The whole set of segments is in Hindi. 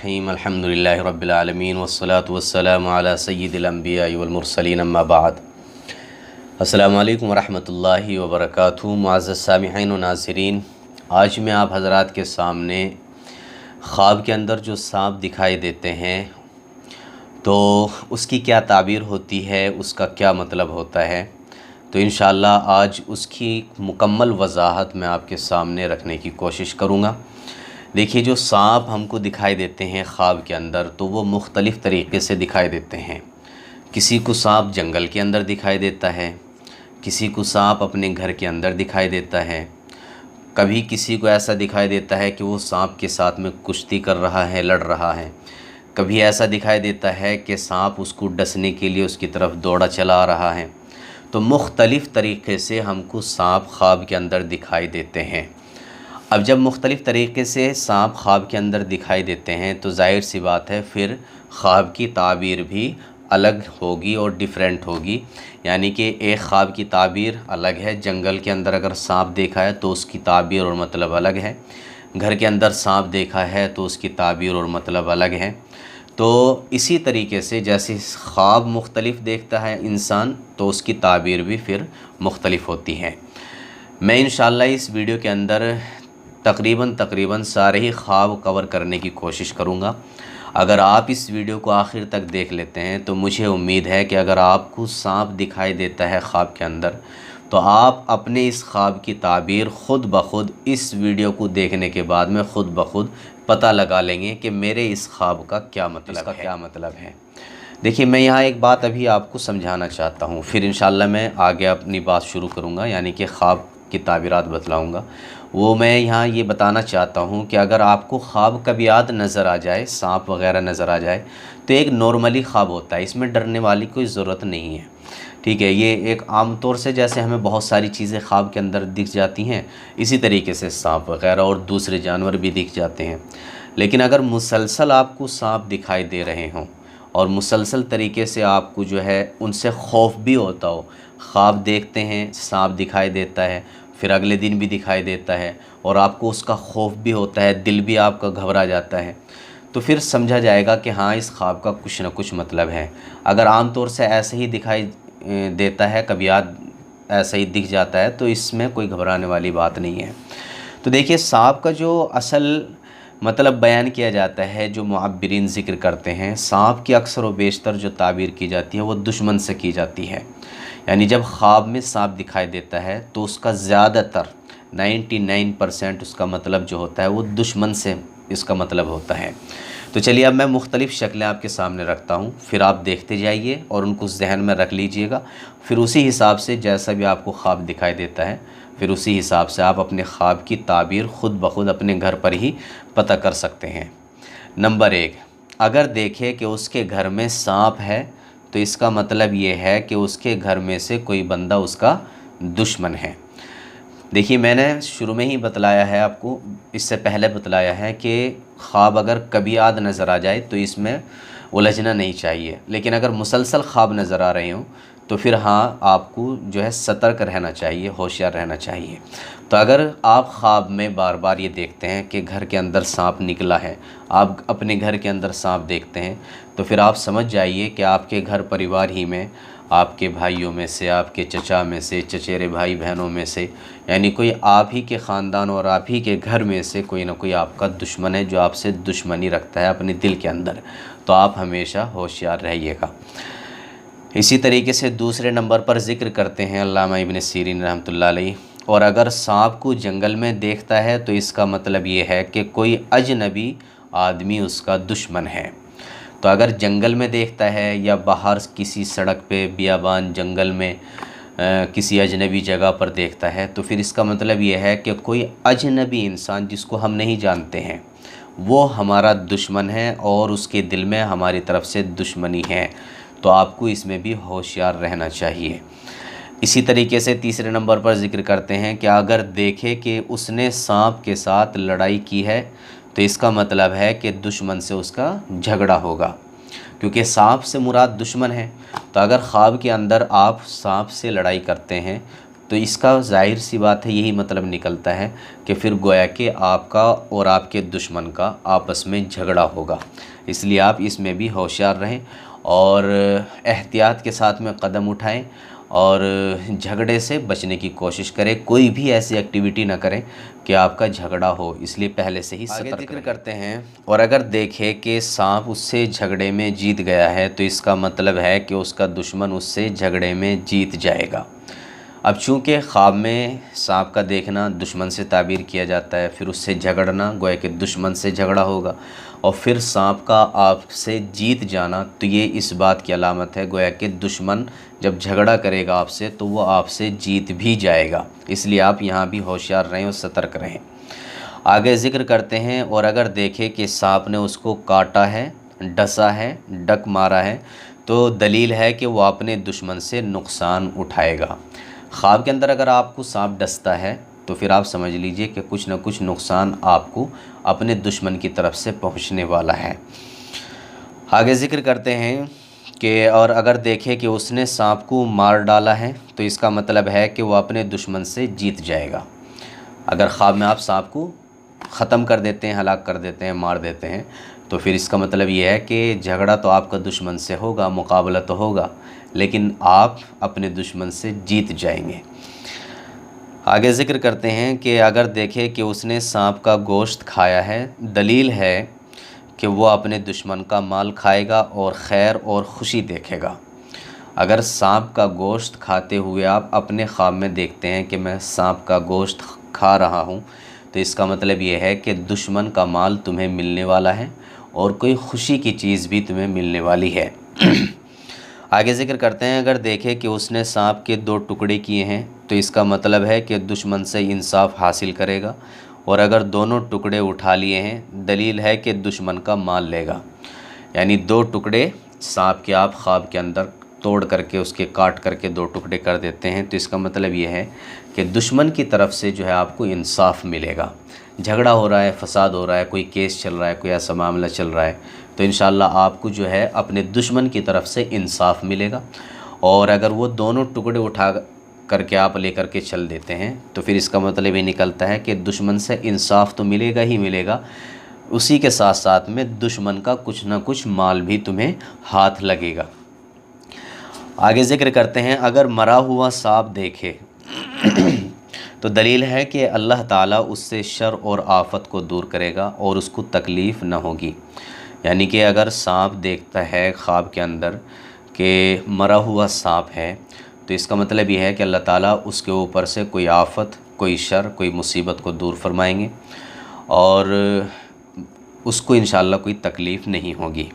रहीम अल्हम्दुलिल्लाहि रब्बिल आलमीन वस्सलातु वस्सलामु अला सय्यिदिल अंबिया वल मुरसलीन अम्मा बाद। अस्सलामु अलैकुम वरहमतुल्लाहि वबरकातुहू। मुअज़्ज़ज़ सामिईन व नाज़रीन, आज मैं आप हज़रात के सामने ख्वाब के अंदर जो सांप दिखाई देते हैं तो उसकी क्या ताबीर होती है, उसका क्या मतलब होता है, तो इंशाअल्लाह आज उसकी मुकम्मल वज़ाहत मैं आपके सामने रखने की कोशिश करूँगा। देखिए, जो सांप हमको दिखाई देते हैं ख्वाब के अंदर तो वो मुख्तलिफ़ तरीक़े से दिखाई देते हैं। किसी को सांप जंगल के अंदर दिखाई देता है, किसी को सांप अपने घर के अंदर दिखाई देता है, कभी किसी को ऐसा दिखाई देता है कि वो सांप के साथ में कुश्ती कर रहा है, लड़ रहा है। कभी ऐसा दिखाई देता है कि सांप उसको डसने के लिए उसकी तरफ दौड़ा चला आ रहा है। तो मुख्तलिफ़ तरीक़े से हमको सांप ख्वाब के अंदर दिखाई देते हैं। अब जब मुख्तलिफ़ तरीक़े से सांप ख्वाब के अंदर दिखाई देते हैं तो ज़ाहिर सी बात है फिर ख्वाब की ताबीर भी अलग होगी और डिफरेंट होगी। यानी कि एक ख्वाब की ताबीर अलग है। जंगल के अंदर अगर सांप देखा है तो उसकी ताबीर और मतलब अलग है, घर के अंदर सांप देखा है तो उसकी ताबीर और मतलब अलग है। तो इसी तरीके से जैसे ख्वाब मुख्तलिफ़ देखता है इंसान तो उसकी ताबीर भी फिर मुख्तलिफ़ होती है। मैं इंशाअल्लाह इस वीडियो के अंदर तकरीबन सारे ही ख्वाब कवर करने की कोशिश करूँगा। अगर आप इस वीडियो को आखिर तक देख लेते हैं तो मुझे उम्मीद है कि अगर आपको सांप दिखाई देता है ख्वाब के अंदर तो आप अपने इस ख्वाब की ताबीर ख़ुद ब खुद इस वीडियो को देखने के बाद में ख़ुद ब खुद पता लगा लेंगे कि मेरे इस ख्वाब का क्या मतलब है। देखिए, मैं यहाँ एक बात अभी आपको समझाना चाहता हूँ, फिर इंशाअल्लाह मैं आगे अपनी बात शुरू करूँगा, यानी कि ख्वाब की ताबीरात बतलाऊँगा। वो मैं यहाँ ये बताना चाहता हूँ कि अगर आपको ख्वाब कभी याद नज़र आ जाए, सांप वग़ैरह नज़र आ जाए, तो एक नॉर्मली ख्वाब होता है, इसमें डरने वाली कोई ज़रूरत नहीं है। ठीक है, ये एक आम तौर से जैसे हमें बहुत सारी चीज़ें ख्वाब के अंदर दिख जाती हैं, इसी तरीके से सांप वग़ैरह और दूसरे जानवर भी दिख जाते हैं। लेकिन अगर मुसलसल आपको सांप दिखाई दे रहे हों और मुसलसल तरीके से आपको जो है उनसे खौफ भी होता हो, ख्वाब देखते हैं सांप दिखाई देता है, फिर अगले दिन भी दिखाई देता है और आपको उसका खौफ भी होता है, दिल भी आपका घबरा जाता है, तो फिर समझा जाएगा कि हाँ, इस ख्वाब का कुछ न कुछ मतलब है। अगर आम तौर से ऐसे ही दिखाई देता है, कभी याद ऐसे ही दिख जाता है, तो इसमें कोई घबराने वाली बात नहीं है। तो देखिए, सांप का जो असल मतलब बयान किया जाता है, जो मुअब्बिरीन ज़िक्र करते हैं, सांप की अक्सर व बेशतर जो ताबीर की जाती है वो दुश्मन से की जाती है। यानी जब ख्वाब में सांप दिखाई देता है तो उसका ज़्यादातर 99% उसका मतलब जो होता है वो दुश्मन से इसका मतलब होता है। तो चलिए, अब मैं मुख्तलिफ़ शक्लें आपके सामने रखता हूँ, फिर आप देखते जाइए और उनको जहन में रख लीजिएगा। फिर उसी हिसाब से जैसा भी आपको ख्वाब दिखाई देता है, फिर उसी हिसाब से आप अपने ख्वाब की ताबीर ख़ुद ब खुद अपने घर पर ही पता कर सकते हैं। नंबर 1, अगर देखें कि उसके घर में सांप है तो इसका मतलब ये है कि उसके घर में से कोई बंदा उसका दुश्मन है। देखिए, मैंने शुरू में ही बतलाया है आपको, इससे पहले बतलाया है कि ख्वाब अगर कभी याद नज़र आ जाए तो इसमें उलझना नहीं चाहिए, लेकिन अगर मुसलसल ख्वाब नज़र आ रहे हों तो फिर हाँ, आपको जो है सतर्क रहना चाहिए, होशियार रहना चाहिए। तो अगर आप ख्वाब में बार बार ये देखते हैं कि घर के अंदर सांप निकला है, आप अपने घर के अंदर सांप देखते हैं, तो फिर आप समझ जाइए कि आपके घर परिवार ही में, आपके भाइयों में से, आपके चचा में से, चचेरे भाई बहनों में से, यानी कोई आप ही के ख़ानदान और आप ही के घर में से कोई ना कोई आपका दुश्मन है जो आपसे दुश्मनी रखता है अपने दिल के अंदर। तो आप हमेशा होशियार रहिएगा। इसी तरीके से दूसरे नंबर पर ज़िक्र करते हैं अल्लामा इब्न सीरीन रहमतुल्लाह अलैह, और अगर सांप को जंगल में देखता है तो इसका मतलब ये है कि कोई अजनबी आदमी उसका दुश्मन है। तो अगर जंगल में देखता है या बाहर किसी सड़क पे, बियाबान, जंगल में किसी अजनबी जगह पर देखता है तो फिर इसका मतलब ये है कि कोई अजनबी इंसान जिसको हम नहीं जानते हैं वो हमारा दुश्मन है और उसके दिल में हमारी तरफ से दुश्मनी है। तो आपको इसमें भी होशियार रहना चाहिए। इसी तरीके से तीसरे नंबर पर ज़िक्र करते हैं कि अगर देखे कि उसने सांप के साथ लड़ाई की है तो इसका मतलब है कि दुश्मन से उसका झगड़ा होगा, क्योंकि सांप से मुराद दुश्मन है। तो अगर ख्वाब के अंदर आप सांप से लड़ाई करते हैं तो इसका ज़ाहिर सी बात है यही मतलब निकलता है कि फिर गोया कि आपका और आपके दुश्मन का आपस में झगड़ा होगा। इसलिए आप इसमें भी होशियार रहें और एहतियात के साथ में कदम उठाएं और झगड़े से बचने की कोशिश करें। कोई भी ऐसी एक्टिविटी ना करें कि आपका झगड़ा हो, इसलिए पहले से ही सतर्क जिक्र करते हैं। और अगर देखें कि सांप उससे झगड़े में जीत गया है तो इसका मतलब है कि उसका दुश्मन उससे झगड़े में जीत जाएगा। अब चूँकि ख्वाब में सांप का देखना दुश्मन से ताबीर किया जाता है, फिर उससे झगड़ना गोया कि दुश्मन से झगड़ा होगा, और फिर सांप का आपसे जीत जाना, तो ये इस बात की अलामत है गोया कि दुश्मन जब झगड़ा करेगा आपसे तो वो आपसे जीत भी जाएगा। इसलिए आप यहाँ भी होशियार रहें और सतर्क रहें। आगे ज़िक्र करते हैं, और अगर देखें कि सांप ने उसको काटा है, डसा है, डक मारा है, तो दलील है कि वो अपने दुश्मन से नुकसान उठाएगा। ख्वाब के अंदर अगर आपको सांप डसता है तो फिर आप समझ लीजिए कि कुछ न कुछ नुकसान आपको अपने दुश्मन की तरफ से पहुंचने वाला है। आगे ज़िक्र करते हैं कि और अगर देखें कि उसने सांप को मार डाला है तो इसका मतलब है कि वो अपने दुश्मन से जीत जाएगा। अगर ख्वाब में आप सांप को ख़त्म कर देते हैं, हलाक कर देते हैं, मार देते हैं, तो फिर इसका मतलब ये है कि झगड़ा तो आपका दुश्मन से होगा, मुकाबला तो होगा, लेकिन आप अपने दुश्मन से जीत जाएंगे। आगे ज़िक्र करते हैं कि अगर देखें कि उसने सांप का गोश्त खाया है, दलील है कि वो अपने दुश्मन का माल खाएगा और खैर और ख़ुशी देखेगा। अगर सांप का गोश्त खाते हुए आप अपने ख्वाब में देखते हैं कि मैं सांप का गोश्त खा रहा हूँ, तो इसका मतलब ये है कि दुश्मन का माल तुम्हें मिलने वाला है और कोई ख़ुशी की चीज़ भी तुम्हें मिलने वाली है। आगे ज़िक्र करते हैं, अगर देखें कि उसने सांप के 2 टुकड़े किए हैं तो इसका मतलब है कि दुश्मन से इंसाफ हासिल करेगा, और अगर दोनों टुकड़े उठा लिए हैं दलील है कि दुश्मन का माल लेगा। यानी 2 टुकड़े सांप के आप ख्वाब के अंदर तोड़ करके उसके काट करके 2 टुकड़े कर देते हैं, तो इसका मतलब ये है कि दुश्मन की तरफ से जो है आपको इंसाफ मिलेगा। झगड़ा हो रहा है, फसाद हो रहा है, कोई केस चल रहा है, कोई ऐसा मामला चल रहा है, तो इंशाअल्लाह आपको जो है अपने दुश्मन की तरफ से इंसाफ मिलेगा। और अगर वो दोनों टुकड़े उठा करके आप लेकर के चल देते हैं तो फिर इसका मतलब ये निकलता है कि दुश्मन से इंसाफ तो मिलेगा ही मिलेगा, उसी के साथ साथ में दुश्मन का कुछ ना कुछ माल भी तुम्हें हाथ लगेगा। आगे ज़िक्र करते हैं, अगर मरा हुआ सांप देखे तो दलील है कि अल्लाह ताला उससे शर और आफत को दूर करेगा और उसको तकलीफ़ न होगी। यानी कि अगर सांप देखता है ख्वाब के अंदर कि मरा हुआ सांप है, तो इसका मतलब यह है कि अल्लाह ताला उसके ऊपर से कोई आफत, कोई शर, कोई मुसीबत को दूर फरमाएंगे और उसको इंशाअल्लाह कोई तकलीफ़ नहीं होगी।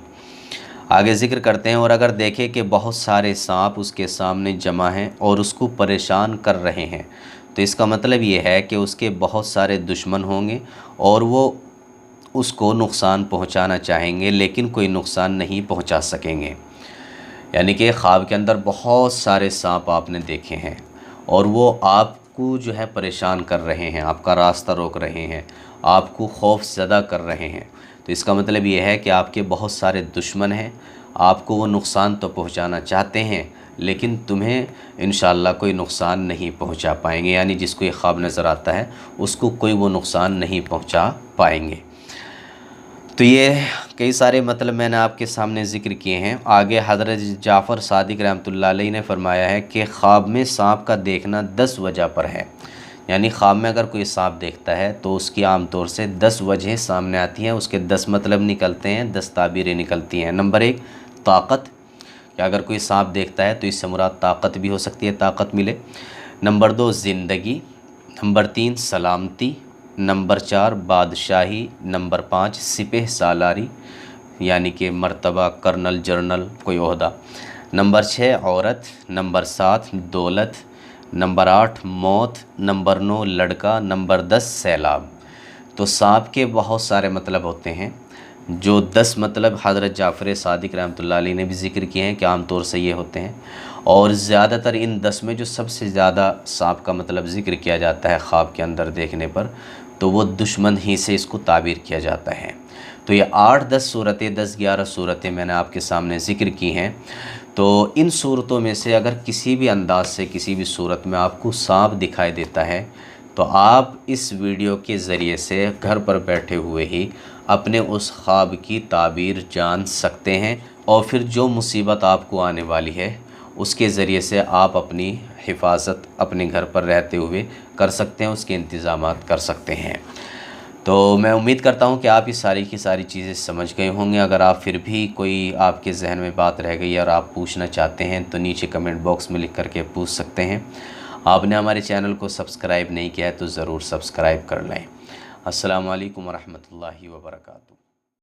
आगे ज़िक्र करते हैं, और अगर देखें कि बहुत सारे सांप उसके सामने जमा हैं और उसको परेशान कर रहे हैं, तो इसका मतलब ये है कि उसके बहुत सारे दुश्मन होंगे और वो उसको नुकसान पहुंचाना चाहेंगे लेकिन कोई नुकसान नहीं पहुंचा सकेंगे। यानी कि ख्वाब के अंदर बहुत सारे सांप आपने देखे हैं और वो आपको जो है परेशान कर रहे हैं, आपका रास्ता रोक रहे हैं, आपको खौफ ज़दा कर रहे हैं, तो इसका मतलब ये है कि आपके बहुत सारे दुश्मन हैं, आपको वो नुकसान तो पहुंचाना चाहते हैं लेकिन तुम्हें इंशाअल्लाह कोई नुकसान नहीं पहुंचा पाएंगे। यानी जिसको ये ख्वाब नज़र आता है उसको कोई वो नुकसान नहीं पहुंचा पाएंगे। तो ये कई सारे मतलब मैंने आपके सामने ज़िक्र किए हैं। आगे हज़रत जाफ़र सादिक रहमतुल्लाह अलैह ने फ़रमाया है कि ख्वाब में सांप का देखना 10 वजह पर है। यानी ख्वाब में अगर कोई सांप देखता है तो उसकी आम तौर से 10 वजहें सामने आती हैं, उसके 10 मतलब निकलते हैं, 10 ताबीरें निकलती हैं। नंबर 1 ताकत, कि अगर कोई सांप देखता है तो इससे मुराद ताकत भी हो सकती है, ताकत मिले। नंबर 2 ज़िंदगी। नंबर 3 सलामती। नंबर 4 बादशाही। नंबर 5 सिपह सालारी यानी कि मर्तबा, कर्नल, जर्नल, कोई ओहदा। नंबर 6 औरत। नंबर 7 दौलत। नंबर 8 मौत। नंबर 9 लड़का। नंबर 10 सैलाब। तो सांप के बहुत सारे मतलब होते हैं, जो 10 मतलब हज़रत जाफ़र सादिक रहमतुल्लाह अलैह ने भी ज़िक्र किए हैं कि आम तौर से ये होते हैं। और ज़्यादातर इन 10 में जो सबसे ज़्यादा सांप का मतलब ज़िक्र किया जाता है ख्वाब के अंदर देखने पर, तो वो दुश्मन ही से इसको ताबीर किया जाता है। तो ये 8-10 सूरतें, 10-11 सूरतें मैंने आपके सामने ज़िक्र की हैं। तो इन सूरतों में से अगर किसी भी अंदाज से किसी भी सूरत में आपको सांप दिखाई देता है तो आप इस वीडियो के ज़रिए से घर पर बैठे हुए ही अपने उस ख्वाब की ताबीर जान सकते हैं और फिर जो मुसीबत आपको आने वाली है उसके ज़रिए से आप अपनी हिफाजत अपने घर पर रहते हुए कर सकते हैं, उसके इंतज़ामात कर सकते हैं। तो मैं उम्मीद करता हूँ कि आप ये सारी की सारी चीज़ें समझ गए होंगे। अगर आप फिर भी कोई आपके जहन में बात रह गई और आप पूछना चाहते हैं तो नीचे कमेंट बॉक्स में लिख करके पूछ सकते हैं। आपने हमारे चैनल को सब्सक्राइब नहीं किया है तो ज़रूर सब्सक्राइब कर लें। अस्सलामु अलैकुम वरहमतुल्लाहि वबरकातुहू।